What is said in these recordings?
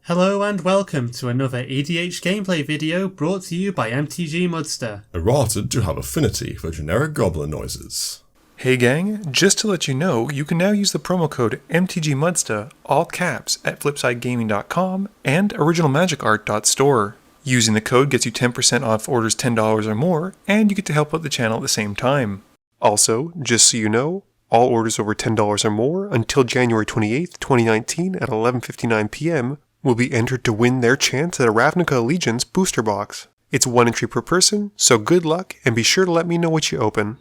Hello and welcome to another EDH gameplay video brought to you by MTG Mudster. Errated to have affinity for generic goblin noises. Hey gang, just to let you know, you can now use the promo code MTGMudsta, all caps, at flipsidegaming.com and originalmagicart.store. Using the code gets you 10% off orders $10 or more, and you get to help out the channel at the same time. Also, just so you know, all orders over $10 or more until January 28th, 2019 at 11:59 PM will be entered to win their chance at a Ravnica Allegiance booster box. It's one entry per person, so good luck and be sure to let me know what you open.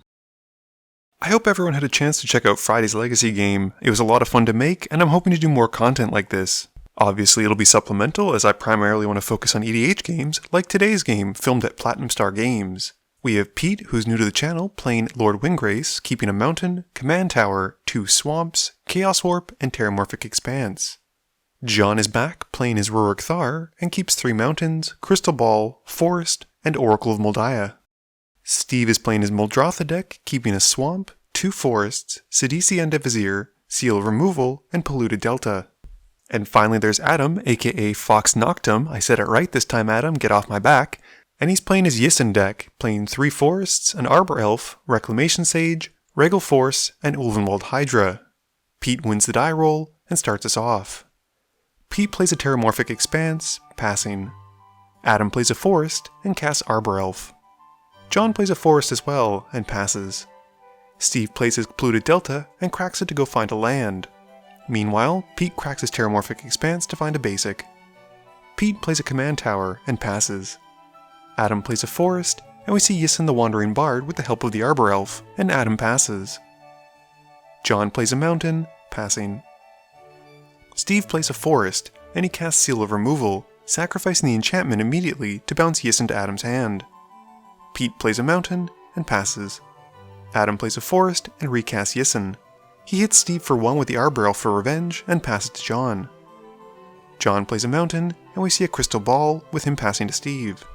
I hope everyone had a chance to check out Friday's Legacy game. It was a lot of fun to make, and I'm hoping to do more content like this. Obviously it'll be supplemental as I primarily want to focus on EDH games, like today's game filmed at Platinum Star Games. We have Pete, who's new to the channel, playing Lord Windgrace, keeping a mountain, command tower, 2 swamps, Chaos Warp, and Terramorphic Expanse. John is back, playing his Ruric Thar, and keeps 3 mountains, Crystal Ball, Forest, and Oracle of Moldiah. Steve is playing his Muldrotha deck, keeping a swamp, 2 forests, Sidisi and Vizier, Seal of Removal, and Polluted Delta. And finally there's Adam, aka Fox Noctum, I said it right this time Adam, get off my back, and he's playing his Yisan deck, playing 3 forests, an Arbor Elf, Reclamation Sage, Regal Force, and Ulvenwald Hydra. Pete wins the die roll, and starts us off. Pete plays a Terramorphic Expanse, passing. Adam plays a forest, and casts Arbor Elf. John plays a forest as well, and passes. Steve plays his Polluted Delta, and cracks it to go find a land. Meanwhile, Pete cracks his Terramorphic Expanse to find a basic. Pete plays a command tower, and passes. Adam plays a forest, and we see Yisan the Wandering Bard with the help of the Arbor Elf, and Adam passes. John plays a mountain, passing. Steve plays a forest, and he casts Seal of Removal, sacrificing the enchantment immediately to bounce Yisan to Adam's hand. Pete plays a mountain, and passes. Adam plays a forest, and recasts Yisan. He hits Steve for 1 with the Arbor Elf for revenge, and passes to John. John plays a mountain, and we see a Crystal Ball, with him passing to Steve.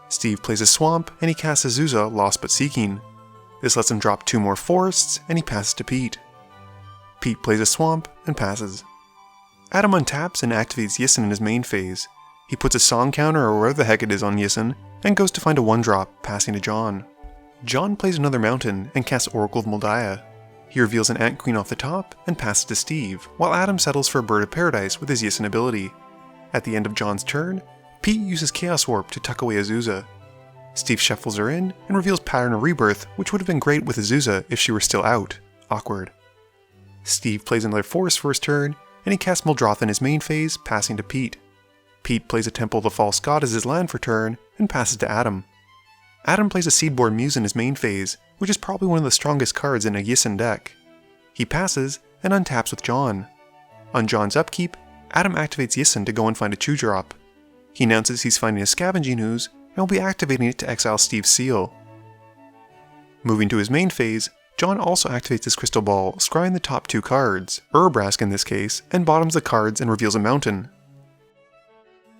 Steve plays a swamp, and he casts Azusa, Lost But Seeking. This lets him drop 2 more forests, and he passes to Pete. Pete plays a swamp, and passes. Adam untaps and activates Yisan in his main phase. He puts a song counter or whatever the heck it is on Yisan, and goes to find a 1-drop, passing to John. John plays another mountain, and casts Oracle of Moldiah. He reveals an Ant Queen off the top, and passes to Steve, while Adam settles for a Bird of Paradise with his Yisan ability. At the end of John's turn, Pete uses Chaos Warp to tuck away Azusa. Steve shuffles her in, and reveals Pattern of Rebirth, which would have been great with Azusa if she were still out. Awkward. Steve plays another forest for his turn, and he casts Muldrotha in his main phase, passing to Pete. Pete plays a Temple of the False God as his land for turn, and passes to Adam. Adam plays a Seedborn Muse in his main phase, which is probably one of the strongest cards in a Yisan deck. He passes, and untaps with John. On John's upkeep, Adam activates Yisan to go and find a 2-drop. He announces he's finding a Scavenging Ooze, and will be activating it to exile Steve's seal. Moving to his main phase, John also activates his Crystal Ball, scrying the top 2 cards, Urabrask in this case, and bottoms the cards and reveals a mountain.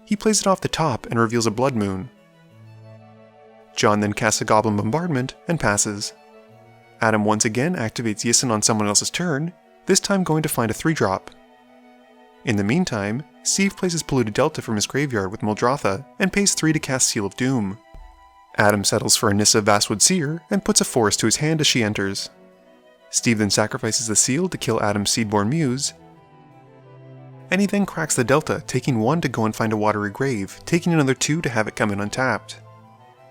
He plays it off the top and reveals a Blood Moon. John then casts a Goblin Bombardment and passes. Adam once again activates Yisan on someone else's turn, this time going to find a 3-drop. In the meantime, Steve plays his Polluted Delta from his graveyard with Muldrotha and pays 3 to cast Seal of Doom. Adam settles for Anissa Vastwood Seer and puts a forest to his hand as she enters. Steve then sacrifices the seal to kill Adam's Seedborn Muse, and he then cracks the Delta, taking 1 to go and find a Watery Grave, taking another 2 to have it come in untapped.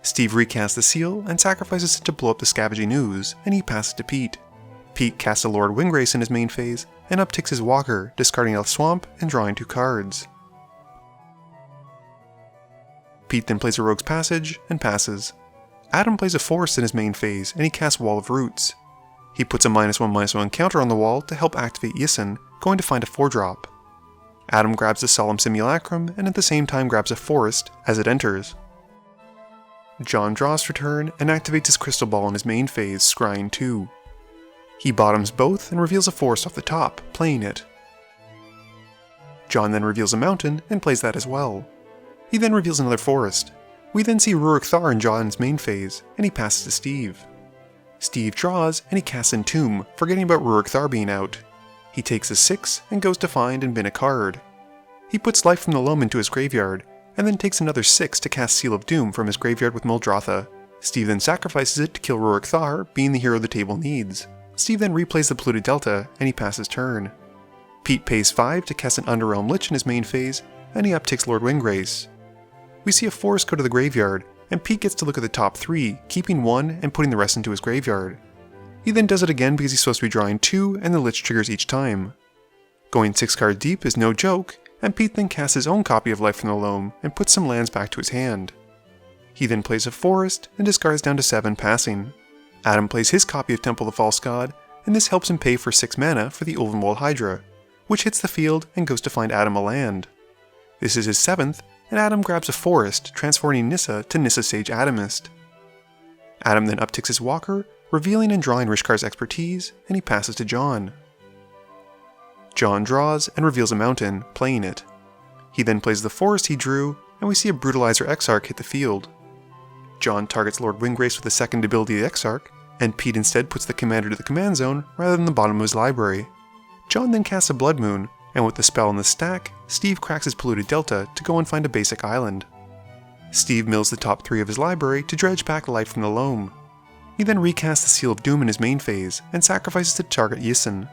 Steve recasts the seal and sacrifices it to blow up the Scavenging Ooze, and he passes to Pete. Pete casts a Lord Windgrace in his main phase, and upticks his Walker, discarding a swamp and drawing 2 cards. Pete then plays a Rogue's Passage, and passes. Adam plays a forest in his main phase, and he casts Wall of Roots. He puts a -1/-1 counter on the wall to help activate Yisan, going to find a 4-drop. Adam grabs the Solemn Simulacrum, and at the same time grabs a forest as it enters. John draws for turn, and activates his Crystal Ball in his main phase, scrying 2. He bottoms both, and reveals a forest off the top, playing it. John then reveals a mountain, and plays that as well. He then reveals another forest. We then see Ruric Thar in John's main phase, and he passes to Steve. Steve draws, and he casts Entomb, forgetting about Ruric Thar being out. He takes a 6, and goes to find and bin a card. He puts Life from the Loam into his graveyard, and then takes another 6 to cast Seal of Doom from his graveyard with Muldrotha. Steve then sacrifices it to kill Ruric Thar, being the hero the table needs. Steve then replays the Polluted Delta, and he passes turn. Pete pays 5 to cast an Underrealm Lich in his main phase, and he upticks Lord Windgrace. We see a forest go to the graveyard, and Pete gets to look at the top 3, keeping 1 and putting the rest into his graveyard. He then does it again because he's supposed to be drawing 2 and the Lich triggers each time. Going 6 cards deep is no joke, and Pete then casts his own copy of Life from the Loam and puts some lands back to his hand. He then plays a forest and discards down to 7, passing. Adam plays his copy of Temple of the False God, and this helps him pay for 6 mana for the Ulvenwald Hydra, which hits the field and goes to find Adam a land. This is his 7th, and Adam grabs a forest, transforming Nissa to Nissa Sage Adamist. Adam then upticks his Walker, revealing and drawing Rishkar's expertise, and he passes to John. John draws and reveals a mountain, playing it. He then plays the forest he drew, and we see a Brutalizer Exarch hit the field. John targets Lord Windgrace with the second ability Exarch, and Pete instead puts the commander to the command zone rather than the bottom of his library. John then casts a Blood Moon, and with the spell in the stack, Steve cracks his Polluted Delta to go and find a basic island. Steve mills the top 3 of his library to dredge back Life from the Loam. He then recasts the Seal of Doom in his main phase, and sacrifices to target Yisan.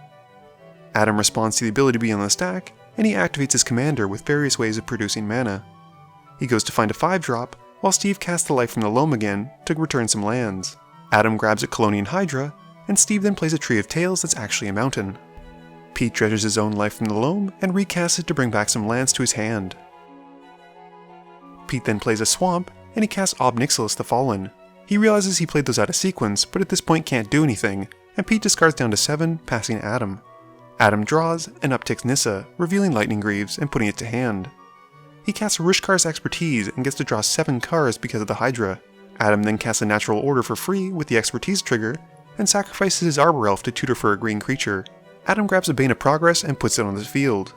Adam responds to the ability to be on the stack, and he activates his commander with various ways of producing mana. He goes to find a 5-drop, while Steve casts the Life from the Loam again to return some lands. Adam grabs a Colonian Hydra, and Steve then plays a Tree of Tales that's actually a mountain. Pete dredges his own Life from the Loam and recasts it to bring back some lands to his hand. Pete then plays a Swamp, and he casts Ob Nixilis the Fallen. He realizes he played those out of sequence, but at this point can't do anything, and Pete discards down to 7, passing Adam. Adam draws and upticks Nissa, revealing Lightning Greaves and putting it to hand. He casts Rishkar's Expertise and gets to draw 7 cards because of the Hydra. Adam then casts a Natural Order for free with the Expertise trigger, and sacrifices his Arbor Elf to tutor for a green creature. Adam grabs a Bane of Progress and puts it on the field.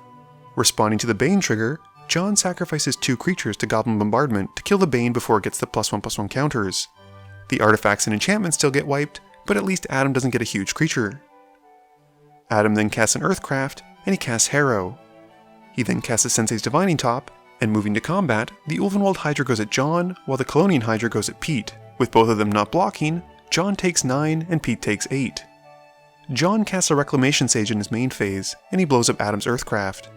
Responding to the Bane trigger, John sacrifices 2 creatures to Goblin Bombardment to kill the Bane before it gets the +1/+1 counters. The artifacts and enchantments still get wiped, but at least Adam doesn't get a huge creature. Adam then casts an Earthcraft, and he casts Harrow. He then casts a Sensei's Divining Top, and moving to combat, the Ulvenwald Hydra goes at John, while the Colonian Hydra goes at Pete. With both of them not blocking, John takes 9 and Pete takes 8. John casts a Reclamation Sage in his main phase, and he blows up Adam's Earthcraft.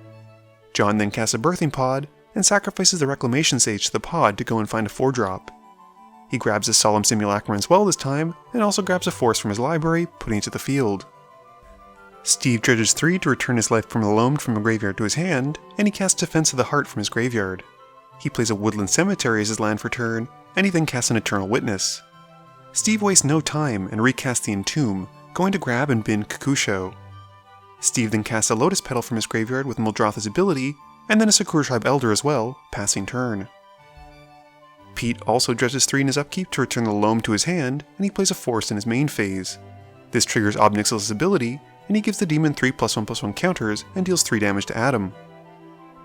John then casts a Birthing Pod, and sacrifices the Reclamation Sage to the pod to go and find a 4-drop. He grabs a Solemn Simulacrum as well this time, and also grabs a Force from his library, putting it to the field. Steve dredges 3 to return his Life from the Loam from the graveyard to his hand, and he casts Defense of the Heart from his graveyard. He plays a Woodland Cemetery as his land for turn, and he then casts an Eternal Witness. Steve wastes no time and recasts the Entomb, going to grab and bin Kakusho. Steve then casts a Lotus Petal from his graveyard with Muldrotha's ability, and then a Sakura Tribe Elder as well, passing turn. Pete also dredges 3 in his upkeep to return the Loam to his hand, and he plays a Forest in his main phase. This triggers Ob Nixilis' ability, and he gives the demon 3 +1/+1 counters and deals 3 damage to Adam.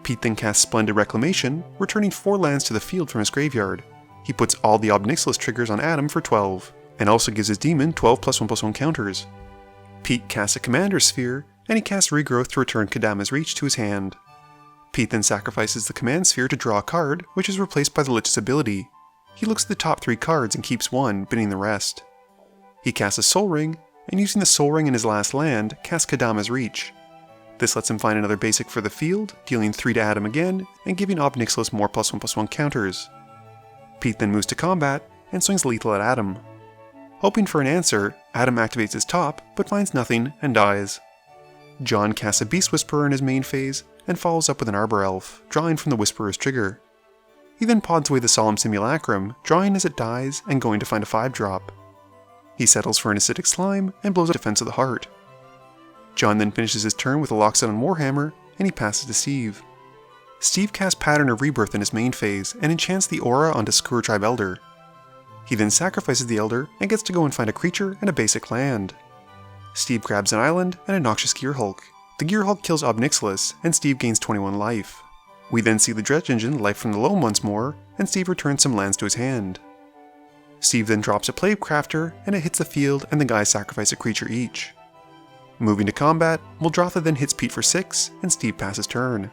Pete then casts Splendid Reclamation, returning 4 lands to the field from his graveyard. He puts all the Ob Nixilis triggers on Adam for 12, and also gives his demon 12 +1/+1 counters. Pete casts a Commander Sphere, and he casts Regrowth to return Kadama's Reach to his hand. Pete then sacrifices the Command Sphere to draw a card, which is replaced by the Lich's ability. He looks at the top 3 cards and keeps 1, binning the rest. He casts a Soul Ring, and using the Soul Ring in his last land, casts Kadama's Reach. This lets him find another basic for the field, dealing 3 to Adam again, and giving Ob Nixilis more +1/+1 counters. Pete then moves to combat, and swings lethal at Adam. Hoping for an answer, Adam activates his top, but finds nothing, and dies. John casts a Beast Whisperer in his main phase, and follows up with an Arbor Elf, drawing from the Whisperer's trigger. He then pods away the Solemn Simulacrum, drawing as it dies, and going to find a 5-drop. He settles for an Acidic Slime, and blows up Defense of the Heart. John then finishes his turn with a Lockstone Warhammer, and he passes to Steve. Steve casts Pattern of Rebirth in his main phase, and enchants the aura onto Sakura Tribe Elder. He then sacrifices the Elder, and gets to go and find a creature and a basic land. Steve grabs an island and a Noxious Gearhulk. The Gearhulk kills Ob Nixilis, and Steve gains 21 life. We then see the Dredge Engine Life from the Loam once more, and Steve returns some lands to his hand. Steve then drops a Plague Crafter, and it hits the field, and the guys sacrifice a creature each. Moving to combat, Muldrotha then hits Pete for 6, and Steve passes turn.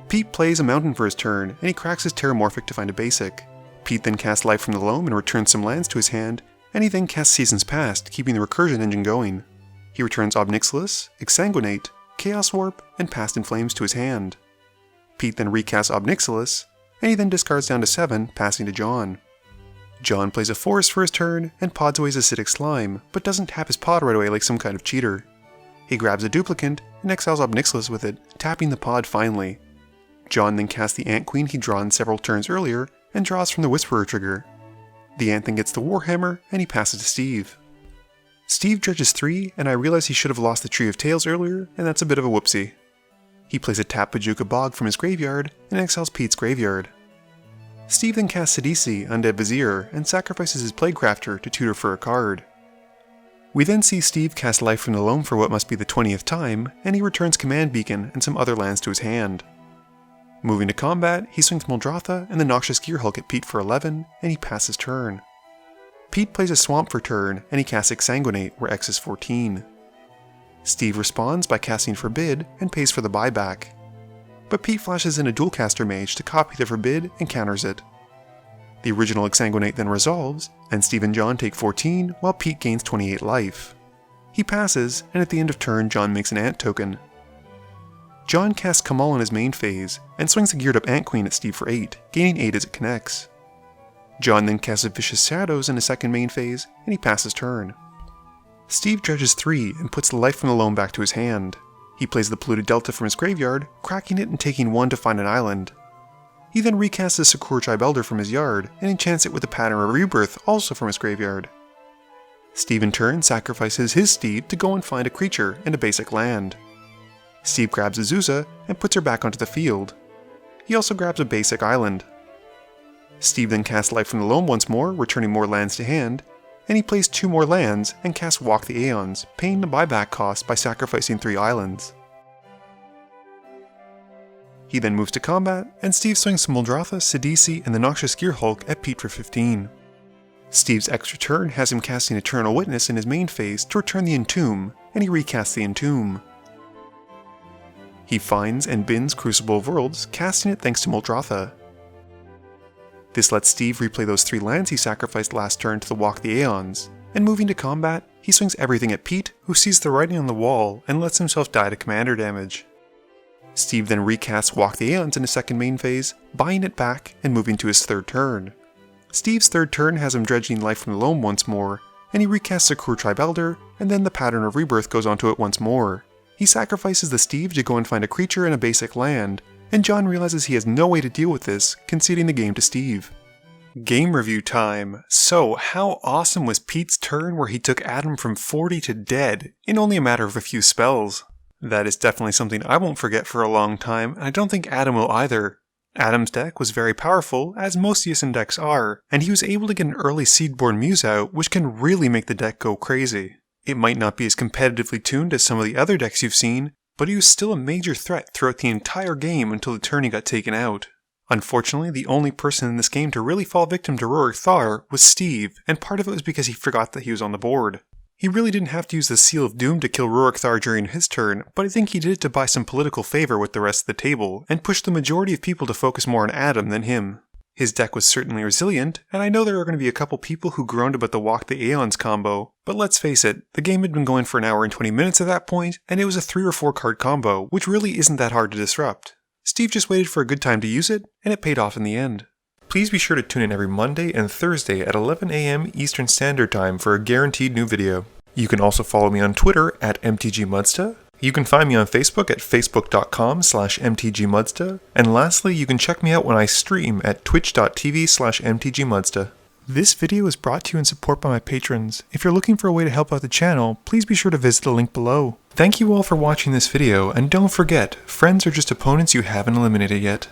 Pete plays a mountain for his turn, and he cracks his Terramorphic to find a basic. Pete then casts Life from the Loam and returns some lands to his hand, and he then casts Seasons Past, keeping the recursion engine going. He returns Ob Nixilis, Exsanguinate, Chaos Warp, and Past in Flames to his hand. Pete then recasts Ob Nixilis, and he then discards down to 7, passing to John. John plays a Forest for his turn, and pods away his Acidic Slime, but doesn't tap his pod right away like some kind of cheater. He grabs a Duplicant, and exiles Ob Nixilis with it, tapping the pod finally. John then casts the Ant Queen he'd drawn several turns earlier, and draws from the Whisperer trigger. The Ant then gets the Warhammer, and he passes to Steve. Steve dredges 3, and I realize he should have lost the Tree of Tales earlier, and that's a bit of a whoopsie. He plays a Tap Bajuka Bog from his graveyard, and exiles Pete's graveyard. Steve then casts Sidisi, Undead Vizier, and sacrifices his Plaguecrafter to tutor for a card. We then see Steve cast Life from the Loam for what must be the 20th time, and he returns Command Beacon and some other lands to his hand. Moving to combat, he swings Muldrotha and the Noxious Gearhulk at Pete for 11, and he passes turn. Pete plays a Swamp for turn, and he casts Exsanguinate, where X is 14. Steve responds by casting Forbid, and pays for the buyback. But Pete flashes in a Dualcaster Mage to copy the Forbid and counters it. The original Exsanguinate then resolves, and Steve and John take 14, while Pete gains 28 life. He passes, and at the end of turn, John makes an Ant token. John casts Kamal in his main phase, and swings a geared up Ant Queen at Steve for 8, gaining 8 as it connects. John then casts a Vicious Shadows in his second main phase, and he passes turn. Steve dredges 3 and puts the Life from the Loam back to his hand. He plays the Polluted Delta from his graveyard, cracking it and taking 1 to find an island. He then recasts the Sakura Chibelder from his yard, and enchants it with the Pattern of Rebirth also from his graveyard. Steve in turn sacrifices his Steve to go and find a creature and a basic land. Steve grabs Azusa and puts her back onto the field. He also grabs a basic island. Steve then casts Life from the Loam once more, returning more lands to hand, and he plays 2 more lands and casts Walk the Aeons, paying the buyback cost by sacrificing 3 islands. He then moves to combat, and Steve swings Muldrotha, Sidisi, and the Noxious Gearhulk at Pete for 15. Steve's extra turn has him casting Eternal Witness in his main phase to return the Entomb, and he recasts the Entomb. He finds and bins Crucible of Worlds, casting it thanks to Muldrotha. This lets Steve replay those 3 lands he sacrificed last turn to the Walk the Aeons, and moving to combat, he swings everything at Pete, who sees the writing on the wall and lets himself die to commander damage. Steve then recasts Walk the Aeons in his second main phase, buying it back and moving to his third turn. Steve's third turn has him dredging Life from the Loam once more, and he recasts Sakura Chibelder, and then the Pattern of Rebirth goes onto it once more. He sacrifices the Steve to go and find a creature and a basic land, and John realizes he has no way to deal with this, conceding the game to Steve. Game review time. So, how awesome was Pete's turn where he took Adam from 40 to dead in only a matter of a few spells? That is definitely something I won't forget for a long time, and I don't think Adam will either. Adam's deck was very powerful, as most Yisan decks are, and he was able to get an early Seedborn Muse out, which can really make the deck go crazy. It might not be as competitively tuned as some of the other decks you've seen, but he was still a major threat throughout the entire game until the turn he got taken out. Unfortunately, the only person in this game to really fall victim to Ruric Thar was Steve, and part of it was because he forgot that he was on the board. He really didn't have to use the Seal of Doom to kill Ruric Thar during his turn, but I think he did it to buy some political favor with the rest of the table, and push the majority of people to focus more on Adam than him. His deck was certainly resilient, and I know there are going to be a couple people who groaned about the Walk the Aeons combo, but let's face it, the game had been going for an hour and 20 minutes at that point, and it was a 3 or 4 card combo, which really isn't that hard to disrupt. Steve just waited for a good time to use it, and it paid off in the end. Please be sure to tune in every Monday and Thursday at 11 AM Eastern Standard Time for a guaranteed new video. You can also follow me on Twitter at MTGMudsta. You can find me on Facebook at facebook.com/mtgmudsta. And lastly, you can check me out when I stream at twitch.tv/mtgmudsta. This video is brought to you in support by my patrons. If you're looking for a way to help out the channel, please be sure to visit the link below. Thank you all for watching this video, and don't forget, friends are just opponents you haven't eliminated yet.